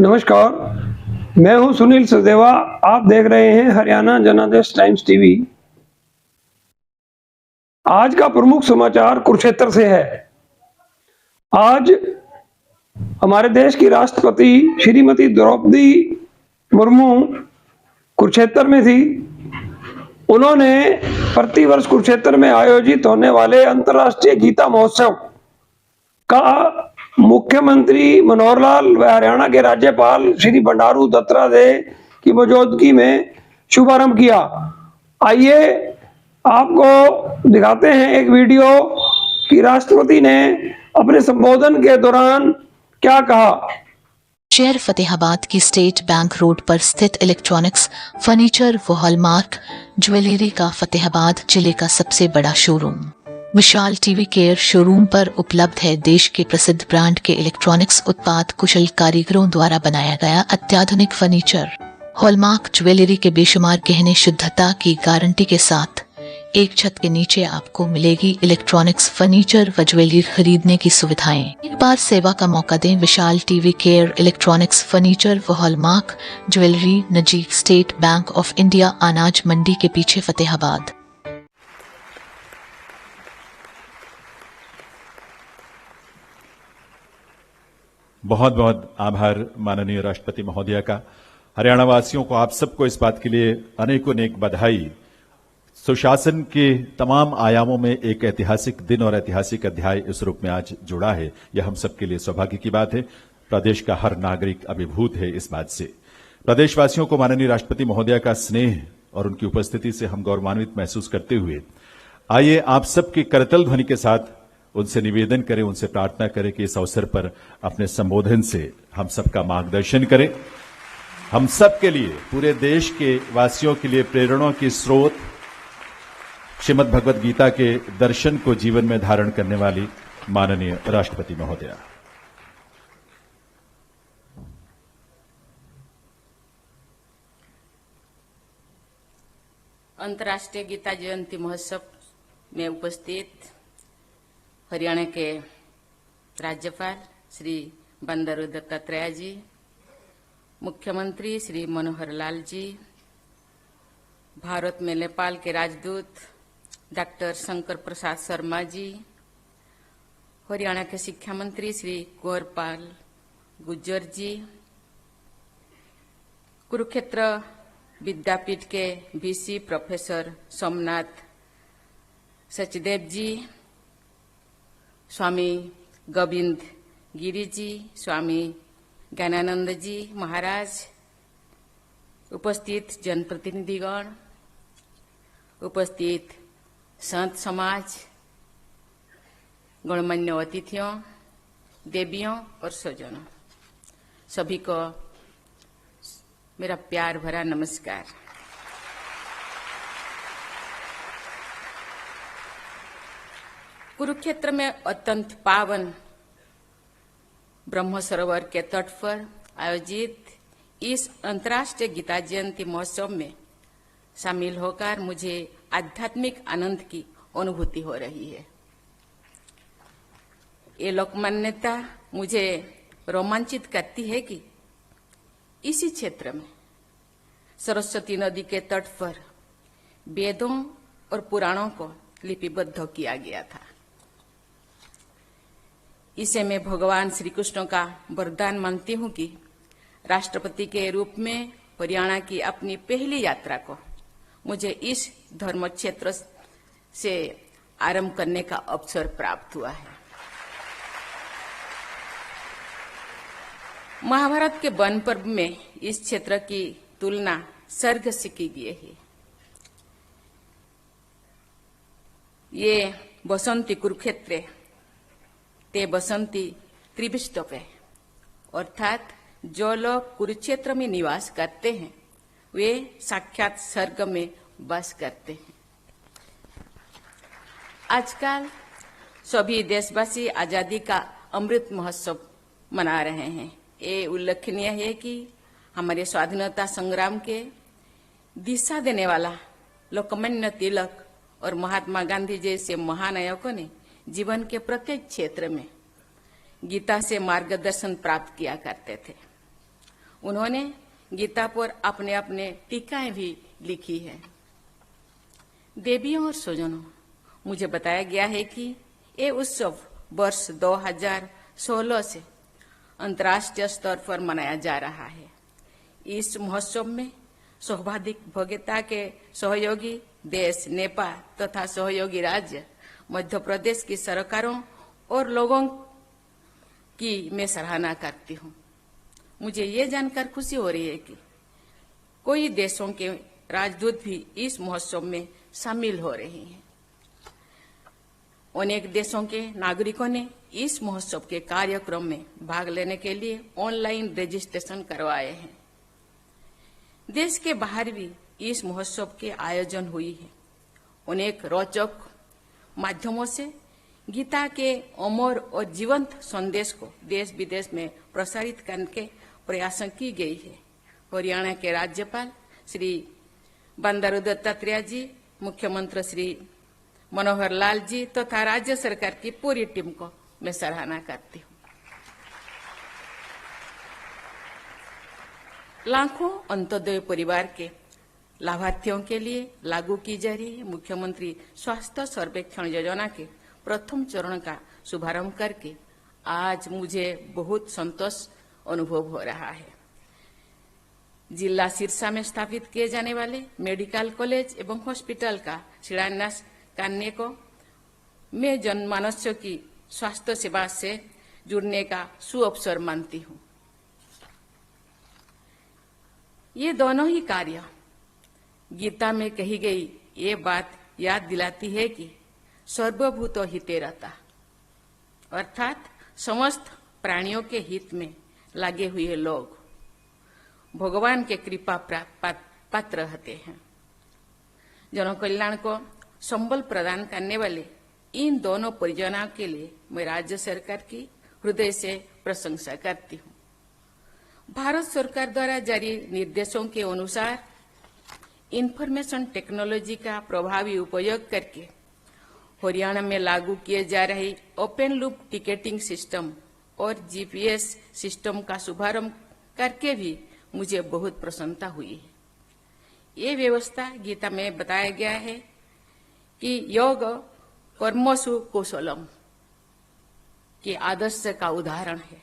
नमस्कार, मैं हूं सुनील सचदेवा। आप देख रहे हैं हरियाणा जनादेश टाइम्स टीवी। आज का प्रमुख समाचार कुरुक्षेत्र से है। आज हमारे देश की राष्ट्रपति श्रीमती द्रौपदी मुर्मू कुरुक्षेत्र में थी। उन्होंने प्रतिवर्ष कुरुक्षेत्र में आयोजित होने वाले अंतर्राष्ट्रीय गीता महोत्सव का मुख्यमंत्री मनोहर लाल व हरियाणा के राज्यपाल श्री बंडारू दत्तात्रेय की मौजूदगी में शुभारंभ किया। आइए आपको दिखाते हैं एक वीडियो कि राष्ट्रपति ने अपने संबोधन के दौरान क्या कहा। शहर फतेहाबाद की स्टेट बैंक रोड पर स्थित इलेक्ट्रॉनिक्स, फर्नीचर व हॉलमार्क ज्वेलरी का फतेहाबाद जिले का सबसे बड़ा शोरूम विशाल टीवी केयर शोरूम पर उपलब्ध है। देश के प्रसिद्ध ब्रांड के इलेक्ट्रॉनिक्स उत्पाद कुशल कारीगरों द्वारा बनाया गया अत्याधुनिक फर्नीचर, हॉलमार्क ज्वेलरी के बेशुमार गहने शुद्धता की गारंटी के साथ एक छत के नीचे आपको मिलेगी इलेक्ट्रॉनिक्स, फर्नीचर व ज्वेलरी खरीदने की सुविधाएं। एक बार सेवा का मौका दें। विशाल टीवी केयर इलेक्ट्रॉनिक्स, फर्नीचर व हॉलमार्क ज्वेलरी, नजीक स्टेट बैंक ऑफ इंडिया, अनाज मंडी के पीछे, फतेहाबाद। बहुत बहुत आभार माननीय राष्ट्रपति महोदया का। हरियाणा वासियों को, आप सबको इस बात के लिए अनेकों अनेक बधाई। सुशासन के तमाम आयामों में एक ऐतिहासिक दिन और ऐतिहासिक अध्याय इस रूप में आज जुड़ा है। यह हम सबके लिए सौभाग्य की बात है। प्रदेश का हर नागरिक अभिभूत है इस बात से। प्रदेशवासियों को माननीय राष्ट्रपति महोदया का स्नेह और उनकी उपस्थिति से हम गौरवान्वित महसूस करते हुए आइए आप सबके करतल ध्वनि के साथ उनसे निवेदन करें, उनसे प्रार्थना करें कि इस अवसर पर अपने संबोधन से हम सबका मार्गदर्शन करें। हम सब के लिए, पूरे देश के वासियों के लिए प्रेरणा की स्रोत, श्रीमद् भगवद गीता के दर्शन को जीवन में धारण करने वाली माननीय राष्ट्रपति महोदया। अंतर्राष्ट्रीय गीता जयंती महोत्सव में उपस्थित हरियाणा के राज्यपाल श्री बंडारू दत्तात्रेय जी, मुख्यमंत्री श्री मनोहर लाल जी, भारत में नेपाल के राजदूत डॉक्टर शंकर प्रसाद शर्मा जी, हरियाणा के शिक्षा मंत्री श्री कुंवरपाल गुर्जर जी, कुरुक्षेत्र विद्यापीठ के वीसी प्रोफेसर सोमनाथ सचदेव जी, स्वामी गोविंद गिरी जी, स्वामी ज्ञानानंद जी महाराज, उपस्थित जनप्रतिनिधिगण, उपस्थित संत समाज, गणमान्य अतिथियों, देवियों और स्वजनों, सभी को मेरा प्यार भरा नमस्कार। कुरुक्षेत्र में अत्यंत पावन ब्रह्म सरोवर के तट पर आयोजित इस अंतर्राष्ट्रीय गीता जयंती महोत्सव में शामिल होकर मुझे आध्यात्मिक आनंद की अनुभूति हो रही है। ये लोकमान्यता मुझे रोमांचित करती है कि इसी क्षेत्र में सरस्वती नदी के तट पर वेदों और पुराणों को लिपिबद्ध किया गया था। इसे मैं भगवान श्री कृष्ण का वरदान मानती हूं कि राष्ट्रपति के रूप में हरियाणा की अपनी पहली यात्रा को मुझे इस धर्म क्षेत्र से आरंभ करने का अवसर प्राप्त हुआ है। महाभारत के वन पर्व में इस क्षेत्र की तुलना स्वर्ग से की गई है। ये बसंती कुरुक्षेत्र ते बसंती त्रिविष्टपे, अर्थात जो लोग कुरुक्षेत्र में निवास करते हैं वे साक्षात स्वर्ग में वास करते हैं। आजकल सभी देशवासी आजादी का अमृत महोत्सव मना रहे हैं। ये उल्लेखनीय है कि हमारे स्वाधीनता संग्राम के दिशा देने वाला लोकमान्य तिलक और महात्मा गांधी जैसे महानायकों ने जीवन के प्रत्येक क्षेत्र में गीता से मार्गदर्शन प्राप्त किया करते थे। उन्होंने गीता पर अपने अपने टीकाएं भी लिखी है। देवियों और स्वजनों, मुझे बताया गया है कि ये उत्सव वर्ष 2016 से अंतर्राष्ट्रीय स्तर पर मनाया जा रहा है। इस महोत्सव में सौभाग्यता के सहयोगी देश नेपाल तथा सहयोगी राज्य मध्य प्रदेश की सरकारों और लोगों की मैं सराहना करती हूँ। मुझे ये जानकर खुशी हो रही है कि कई देशों के राजदूत भी इस महोत्सव में शामिल हो रहे हैं। अनेक देशों के नागरिकों ने इस महोत्सव के कार्यक्रम में भाग लेने के लिए ऑनलाइन रजिस्ट्रेशन करवाए हैं। देश के बाहर भी इस महोत्सव के आयोजन हुई है। अनेक रोचक माध्यमों से गीता के अमर और जीवंत संदेश को देश विदेश में प्रसारित करने के प्रयास की गई है। हरियाणा के राज्यपाल श्री बंडारू दत्तात्रेय जी, मुख्यमंत्री श्री मनोहर लाल जी तथा राज्य सरकार की पूरी टीम को मैं सराहना करती हूँ। लाखों अंत्योदय परिवार के लाभार्थियों के लिए लागू की जा रही है मुख्यमंत्री स्वास्थ्य सर्वेक्षण योजना के प्रथम चरण का शुभारंभ करके आज मुझे बहुत संतोष अनुभव हो रहा है। जिला सिरसा में स्थापित किए जाने वाले मेडिकल कॉलेज एवं हॉस्पिटल का शिलान्यास करने को मैं जनमानस की स्वास्थ्य सेवा से जुड़ने का सुअवसर मानती हूँ। ये दोनों ही कार्य गीता में कही गई ये बात याद दिलाती है कि सर्वभूत हिते रता, अर्थात समस्त प्राणियों के हित में लगे हुए लोग भगवान के कृपा पात्र रहते हैं। जन कल्याण को संबल प्रदान करने वाले इन दोनों परियोजनाओं के लिए मैं राज्य सरकार की हृदय से प्रशंसा करती हूँ। भारत सरकार द्वारा जारी निर्देशों के अनुसार इंफॉर्मेशन टेक्नोलॉजी का प्रभावी उपयोग करके हरियाणा में लागू किए जा रहे ओपन लूप टिकटिंग सिस्टम और जीपीएस सिस्टम का शुभारंभ करके भी मुझे बहुत प्रसन्नता हुई है। ये व्यवस्था गीता में बताया गया है कि योग कर्मसु कौशलम के आदर्श का उदाहरण है।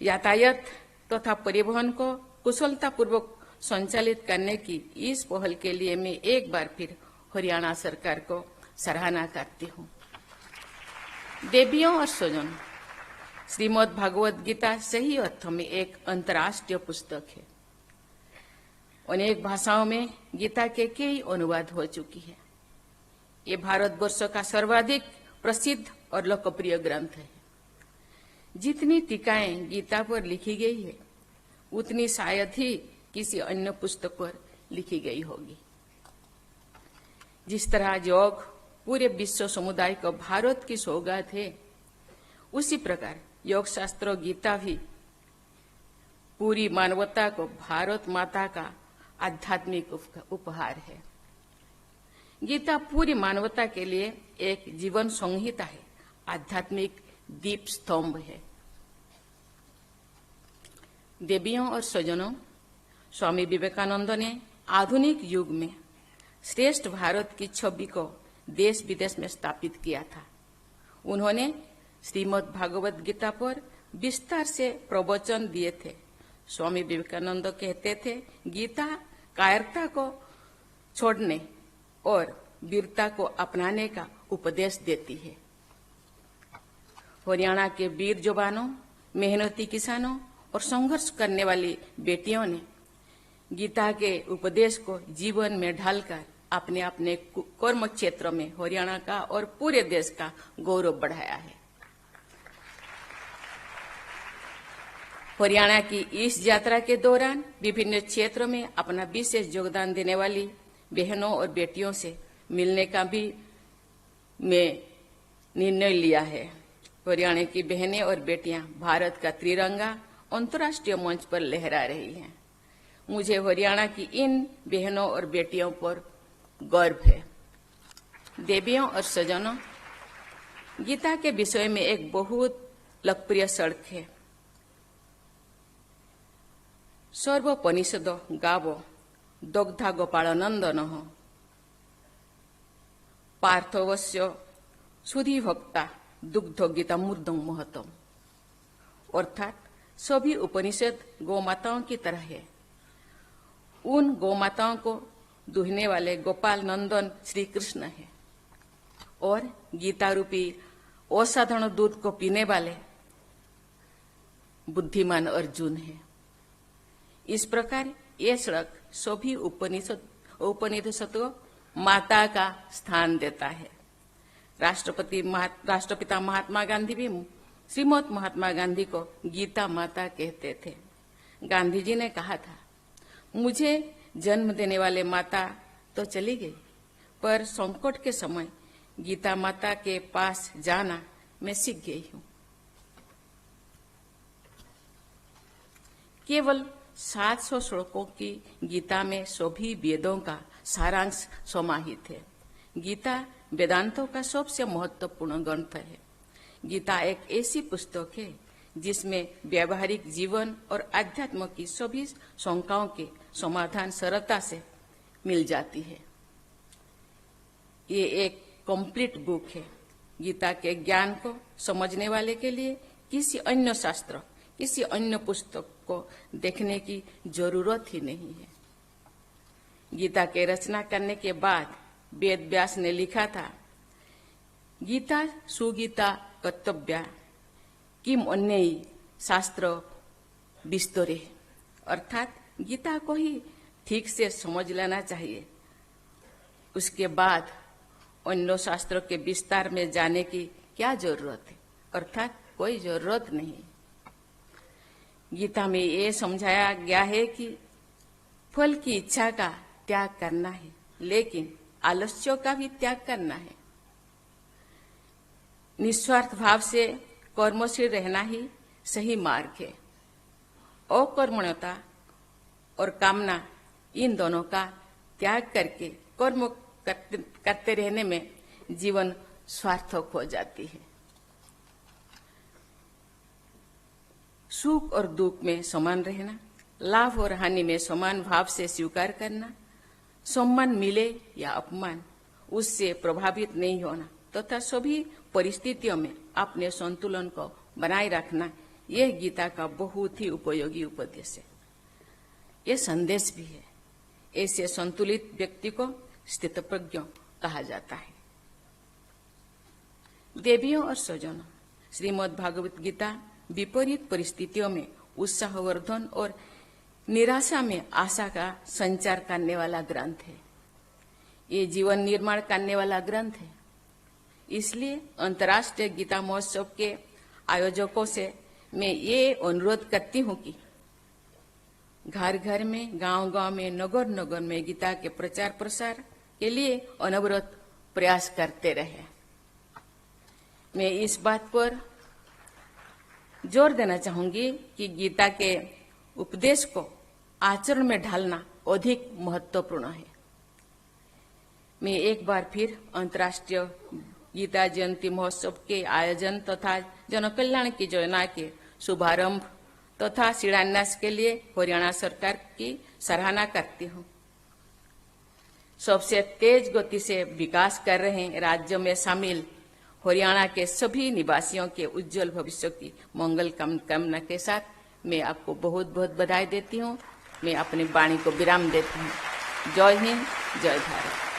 यातायात तथा परिवहन को कुशलता पूर्वक संचालित करने की इस पहल के लिए मैं एक बार फिर हरियाणा सरकार को सराहना करती हूँ। देवियों और स्वजन, श्रीमद् भागवत गीता सही अर्थों में एक अंतर्राष्ट्रीय पुस्तक है। अनेक भाषाओं में गीता के कई अनुवाद हो चुकी है। ये भारतवर्ष का सर्वाधिक प्रसिद्ध और लोकप्रिय ग्रंथ है। जितनी टीकाएं गीता पर लिखी गई है उतनी शायद ही किसी अन्य पुस्तक पर लिखी गई होगी। जिस तरह योग पूरे विश्व समुदाय को भारत की सौगात है, उसी प्रकार योग शास्त्र गीता भी पूरी मानवता को भारत माता का आध्यात्मिक उपहार है। गीता पूरी मानवता के लिए एक जीवन संहिता है, आध्यात्मिक दीप स्तंभ है। देवियों और स्वजनों, स्वामी विवेकानंद ने आधुनिक युग में श्रेष्ठ भारत की छवि को देश विदेश में स्थापित किया था। उन्होंने श्रीमद् भागवत गीता पर विस्तार से प्रवचन दिए थे। स्वामी विवेकानंद कहते थे, गीता कायरता को छोड़ने और वीरता को अपनाने का उपदेश देती है। हरियाणा के वीर जवानों, मेहनती किसानों और संघर्ष करने वाली बेटियों ने गीता के उपदेश को जीवन में ढालकर अपने अपने कर्म क्षेत्रों में हरियाणा का और पूरे देश का गौरव बढ़ाया है। हरियाणा की इस यात्रा के दौरान विभिन्न क्षेत्रों में अपना विशेष योगदान देने वाली बहनों और बेटियों से मिलने का भी मैं निर्णय लिया है। हरियाणा की बहनें और बेटियां भारत का त्रिरंगा अंतर्राष्ट्रीय मंच पर लहरा रही हैं। मुझे हरियाणा की इन बहनों और बेटियों पर गर्व है। देवियों और स्वजनों, गीता के विषय में एक बहुत लोकप्रिय सड़क है। सर्वोपनिषद गावो दग्धा गोपाल नंदन पार्थवस्य सुधी भक्ता दुग्ध गीता मूर्धं महतम। अर्थात सभी उपनिषद गौ माताओं की तरह है। उन गौ माताओं को दुहने वाले गोपाल नंदन श्री कृष्ण है और गीता रूपी असाधारण दूध को पीने वाले बुद्धिमान अर्जुन है। इस प्रकार ये श्लोक सभी उपनिषद को माता का स्थान देता है। राष्ट्रपिता महात्मा गांधी भी श्रीमद महात्मा गांधी को गीता माता कहते थे। गांधी जी ने कहा था, मुझे जन्म देने वाले माता तो चली गई, पर संकट के समय गीता माता के पास जाना मैं सीख गई हूं। केवल 700 श्लोकों की गीता में सभी वेदों का सारांश समाहित है। गीता वेदांतों का सबसे महत्वपूर्ण ग्रंथ है। गीता एक ऐसी पुस्तक है जिसमें व्यावहारिक जीवन और आध्यात्म की सभी शंकाओं के समाधान सरलता से मिल जाती है। ये एक कंप्लीट बुक है। गीता के ज्ञान को समझने वाले के लिए किसी अन्य शास्त्र, किसी अन्य पुस्तक को देखने की जरूरत ही नहीं है। गीता के रचना करने के बाद वेद व्यास ने लिखा था, गीता सुगीता कर्तव्या किम अन्यई शास्त्र विस्तरे। अर्थात गीता को ही ठीक से समझ लेना चाहिए, उसके बाद अन्य शास्त्रों के विस्तार में जाने की क्या जरूरत है। अर्थात कोई जरूरत नहीं। गीता में ये समझाया गया है कि फल की इच्छा का त्याग करना है, लेकिन आलस्यों का भी त्याग करना है। निस्वार्थ भाव से कर्मशील रहना ही सही मार्ग है। अकर्मण्यता और कामना, इन दोनों का त्याग करके कर्म करते रहने में जीवन सार्थक हो जाती है। सुख और दुख में समान रहना, लाभ और हानि में समान भाव से स्वीकार करना, सम्मान मिले या अपमान उससे प्रभावित नहीं होना तथा सभी परिस्थितियों में अपने संतुलन को बनाए रखना, यह गीता का बहुत ही उपयोगी उपदेश है। यह संदेश भी है। ऐसे संतुलित व्यक्ति को स्थितप्रज्ञ कहा जाता है। देवियों और स्वजनों, श्रीमद् भागवत गीता विपरीत परिस्थितियों में उत्साहवर्धन और निराशा में आशा का संचार करने वाला ग्रंथ है। ये जीवन निर्माण करने वाला ग्रंथ है। इसलिए अंतर्राष्ट्रीय गीता महोत्सव के आयोजकों से मैं ये अनुरोध करती हूँ कि घर घर में, गांव गांव में, नगर नगर में गीता के प्रचार प्रसार के लिए अनवरत प्रयास करते रहे। मैं इस बात पर जोर देना चाहूंगी कि गीता के उपदेश को आचरण में ढालना अधिक महत्वपूर्ण है। मैं एक बार फिर अंतर्राष्ट्रीय गीता जयंती महोत्सव के आयोजन तथा जनकल्याण की योजना के शुभारंभ तथा शिलान्यास के लिए हरियाणा सरकार की सराहना करती हूँ। सबसे तेज गति से विकास कर रहे राज्यों में शामिल हरियाणा के सभी निवासियों के उज्जवल भविष्य की मंगल कामना के साथ मैं आपको बहुत बहुत बधाई देती हूँ। मैं अपनी वाणी को विराम देती हूँ। जय हिंद, जय भारत।